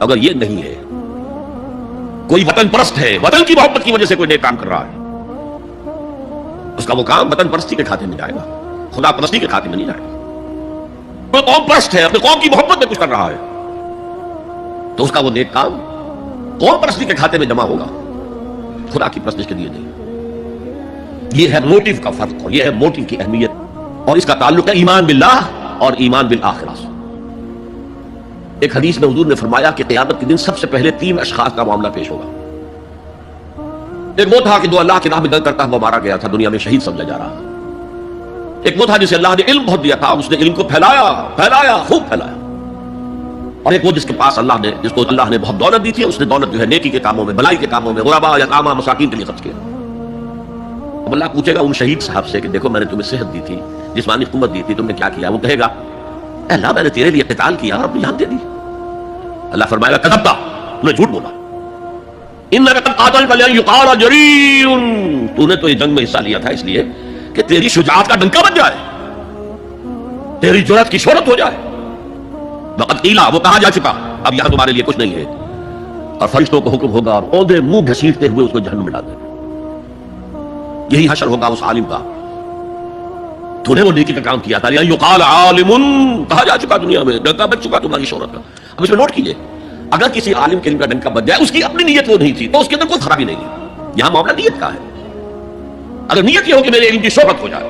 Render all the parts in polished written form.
اگر یہ نہیں ہے، کوئی وطن پرست ہے، وطن کی محبت کی وجہ سے کوئی نیک کام کر رہا ہے، اس کا وہ کام وطن پرستی کے کھاتے میں جائے گا، خدا پرستی کے کھاتے میں نہیں جائے گا۔ کوئی قوم پرست ہے، اپنے قوم کی محبت میں کچھ کر رہا ہے، تو اس کا وہ نیک کام قوم پرستی کے کھاتے میں جمع ہوگا، خدا کی پرستش کے لیے نہیں۔ یہ ہے موٹیو کا فرق، اور یہ ہے موٹیو کی اہمیت، اور اس کا تعلق ہے ایمان باللہ اور ایمان بالآخرہ سے۔ ایک حدیث میں حضور نے فرمایا کہ قیامت کے دن سب سے پہلے 3 اشخاص کا معاملہ پیش ہوگا۔ ایک وہ تھا کہ جو اللہ کی راہ میں جنگ کرتا ہوا مارا گیا تھا، دنیا میں شہید سمجھا جا رہا تھا۔ ایک وہ تھا جسے اللہ نے علم بہت دیا تھا، اس نے علم کو پھیلایا خوب پھیلایا۔ اور ایک وہ جس کے پاس جس کو اللہ نے بہت دولت دی تھی، اس نے دولت جو ہے نیکی کے کاموں میں، بھلائی کے کاموں میں، غرباء یتامیٰ مساکین کے لیے خرچ کیا۔ اب اللہ پوچھے گا ان شہید صاحب سے کہ دیکھو میں نے تمہیں صحت دی تھی، جسمانی قوت دی تھی، تم نے کیا کیا؟ وہ کہے گا اے اللہ میں نے تیرے لیے قتال کیا اور اپنی جان دے دی۔ اللہ فرمائے گا کذبت، تو نے جھوٹ بولا، انک قد قاتلت لأن یقال جریء، تو نے تو یہ جنگ میں حصہ لیا تھا اس لیے کہ تیری شجاعت کا ڈنکا بن جائے، تیری جرأت کی شہرت ہو جائے۔ وقد قیل، وہ کہا جا چکا، اب یہاں تمہارے لیے کچھ نہیں ہے۔ اور فرشتوں کو حکم ہوگا اور اوندے منہ گھسیٹتے ہوئے اس کو جہنم میں ڈال دیں۔ یہی حشر ہوگا اس عالم کا، تو نے وہ نیکی کا کام کیا تھا، یقال عالم، کہا جا چکا دنیا میں، ڈنکا بج چکا تمہاری شہرت کا۔ اب اس میں نوٹ کیجئے، اگر کسی عالم کے علم کا ڈنکا بج جائے، اس کی اپنی نیت وہ نہیں تھی، تو اس کے اندر کوئی خرابی نہیں تھی۔ یہاں معاملہ نیت کا ہے۔ اگر نیت یہ ہو کہ میرے علم کی شہرت ہو جائے،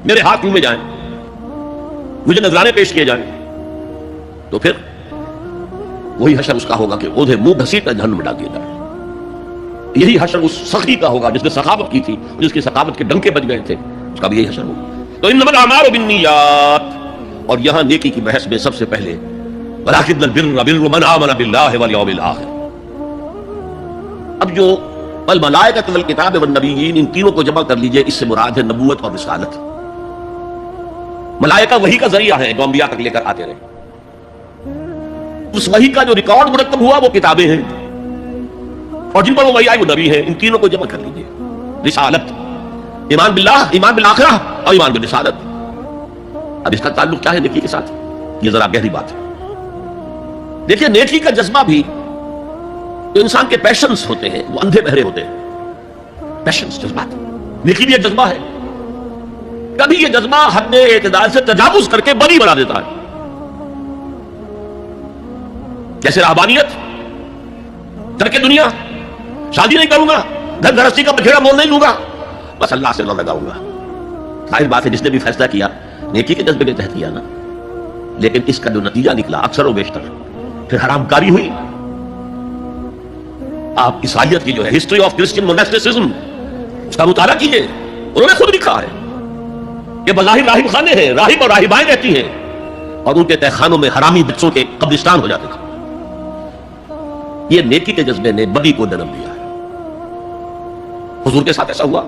میرے ہاتھ میں جائیں، مجھے نذرانے پیش کیے جائیں، تو پھر وہی حشر اس کا ہوگا کہ اوندے منہ گھسیٹ کر جہنم میں ڈال دیا جائے۔ یہی حشر اس سخی کا ہوگا جس نے سخاوت کی تھی، جس کی سخاوت کے ڈنکے بج گئے تھے، اس کا بھی یہی حشر ہوگا۔ تو انما الاعمال بالنیات، اور یہاں نیکی کی بحث میں سب سے پہلے ولکن البر بر من آمن باللہ والیوم الآخر۔ اب جو الملائکۃ والکتاب والنبیین، ان تینوں کو جمع کر لیجئے، اس سے مراد ہے نبوت اور رسالت۔ ملائکہ وحی کا ذریعہ ہے جو انبیاء تک لے کر آتے رہے، اس وحی کا جو ریکارڈ مرتب ہوا وہ کتابیں ہیں، اور جن پر وہ وحی آئی وہ نبی ہیں۔ ان تینوں کو جمع کر لیجئے، رسالت، ایمان باللہ، ایمان بالآخرہ اور ایمان بالرسالت۔ اب اس کا تعلق کیا ہے نیکی کے ساتھ؟ یہ ذرا گہری بات ہے۔ دیکھیے نیکی کا جذبہ بھی، جو انسان کے پیشنز ہوتے ہیں وہ اندھے بہرے ہوتے ہیں، پیشنز، جذبات۔ نیکی بھی ایک جذبہ ہے، کبھی یہ جذبہ حد اعتدال سے تجاوز کر کے بری بنا دیتا ہے، جیسے رہبانیت، ترک دنیا، شادی نہیں کروں گا، گھر گھرستی کا بکھیرا مول نہیں لوں گا، بس اللہ سے نہ لگاؤں گا۔ ظاہر بات ہے جس نے بھی فیصلہ کیا نیکی کے جذبے کے تحت کیا نا، لیکن اس کا جو نتیجہ نکلا اکثر و بیشتر پھر حرام کاری ہوئی۔ آپ عیسائیت کی جو ہے ہسٹری آف کرسچین موناسٹیسزم، اس کا مطالعہ کیجئے، انہوں نے خود لکھا ہے کہ بظاہر راہب خانے ہیں، راہب اور راہبائیں رہتی ہیں، اور ان کے تہ خانوں میں حرامی بچوں کے قبرستان ہو جاتے تھے۔ یہ نیکی کے جذبے نے بدی کو جنم دیا ہے۔ حضور کے ساتھ ایسا ہوا،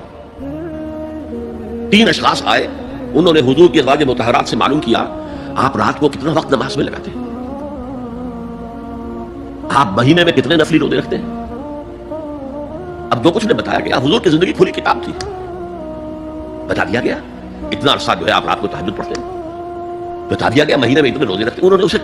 3 اشخاص آئے، انہوں نے حضور کی ازواج مطہرات سے معلوم کیا آپ رات کو کتنا وقت نماز میں لگاتے ہیں، آپ مہینے میں کتنے نفلی روزے رکھتے ہیں۔ اب جو کچھ نے بتایا گیا، حضور کی زندگی کھلی کتاب تھی، بتا دیا گیا اتنا عرصہ جو ہے آپ رات کو تہجد پڑھتے ہیں، بتا دیا گیا مہینے میں اتنے روزے رکھتے ہیں۔ انہوں نے اسے